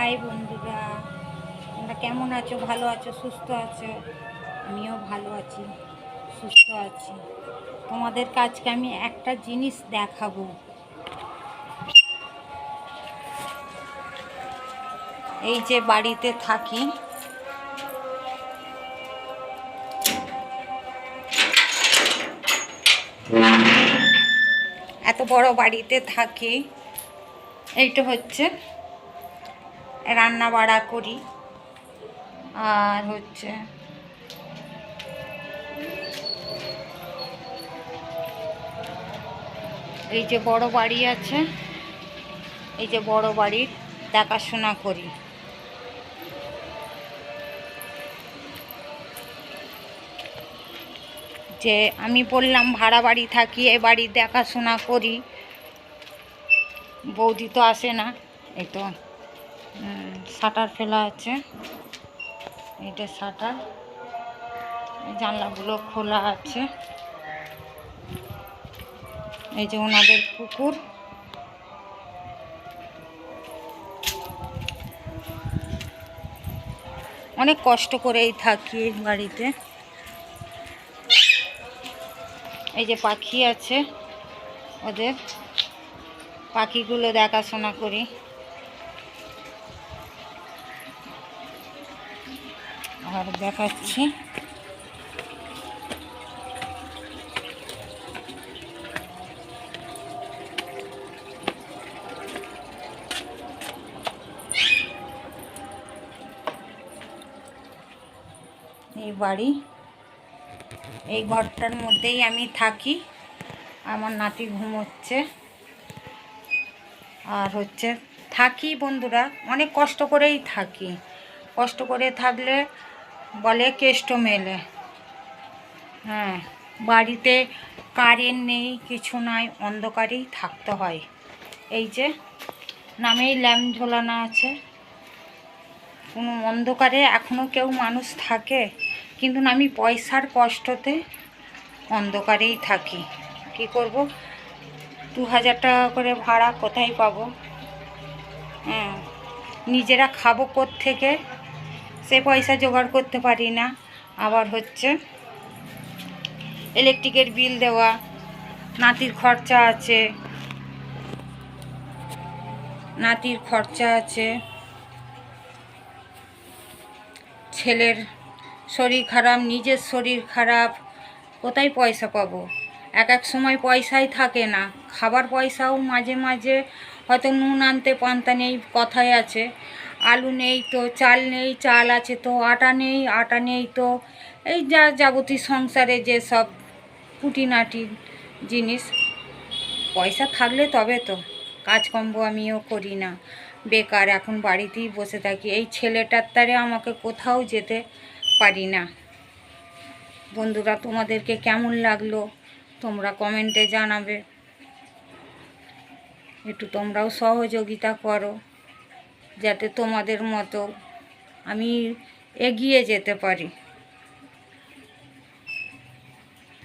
High বন্ধুরা, তোমরা কেমন আছো? ভালো আছো, সুস্থ আছো? আমিও ভালো আছি, সুস্থ আছি। তোমাদের আজকে আমি একটা জিনিস দেখাবো। এই যে বাড়িতে থাকি, এত বড় বাড়িতে থাকি, এইটা হচ্ছে রান্না বাড়া করি। আর হচ্ছে এই যে বড় বাড়ি আছে, এই যে বড় বাড়ির দেখাশোনা করি। যে আমি বললাম ভাড়া বাড়ি থাকি, এ বাড়ির দেখাশোনা করি। বৌদি তো আসে না, এই তো শাটার ফেলা আছে, এইটা শাটার, জানলাগুলো খোলা আছে। এই যে ওনাদের পুকুর, অনেক কষ্ট করেই থাকি এই বাড়িতে। এই যে পাখি আছে, ওদের পাখিগুলো দেখাশোনা করি। আর দেখাচ্ছি এই বাড়ি, এই ঘরটার মধ্যেই আমি থাকি। আমার নাতি ঘুমোচ্ছে। আর হচ্ছে থাকি বন্ধুরা, অনেক কষ্ট করেই থাকি। কষ্ট করে থাকলে বলে কেষ্ট মেলে। হ্যাঁ, বাড়িতে কারেন্ট নেই, কিছু নাই, অন্ধকারেই থাকতে হয়। এই যে নামেই ল্যাম্প ঝোলানো আছে। কোনো অন্ধকারে এখনও কেউ মানুষ থাকে, কিন্তু আমি পয়সার কষ্টতে অন্ধকারেই থাকি। কি করব, 2000 টাকা করে ভাড়া কোথায় পাবো? হ্যাঁ, নিজেরা খাবো কোত্থেকে, সে পয়সা জোগাড় করতে পারি না। আবার হচ্ছে ইলেকট্রিকের বিল দেওয়া, নাতির খরচা আছে, নাতির খরচা আছে, ছেলের শরীর খারাপ, নিজের শরীর খারাপ, কোথায় পয়সা পাবো? এক এক সময় পয়সাই থাকে না। খাবার পয়সাও মাঝে মাঝে হয়তো নুন আনতে পান্তা নেই, কথায় আছে। আলু নেই তো চাল নেই, চাল আছে তো আটা নেই, আটা নেই তো এই যা যাবতীয় সংসারে যেসব খুঁটিনাটি জিনিস। পয়সা থাকলে তবে তো কাজকর্ম আমিও করি না, বেকার এখন বাড়িতেই বসে থাকি। এই ছেলেটার তারে আমাকে কোথাও যেতে পারি না। বন্ধুরা, তোমাদেরকে কেমন লাগলো তোমরা কমেন্টে জানাবে। একটু তোমরাও সহযোগিতা করো, যাতে তোমাদের মতো আমি এগিয়ে যেতে পারি।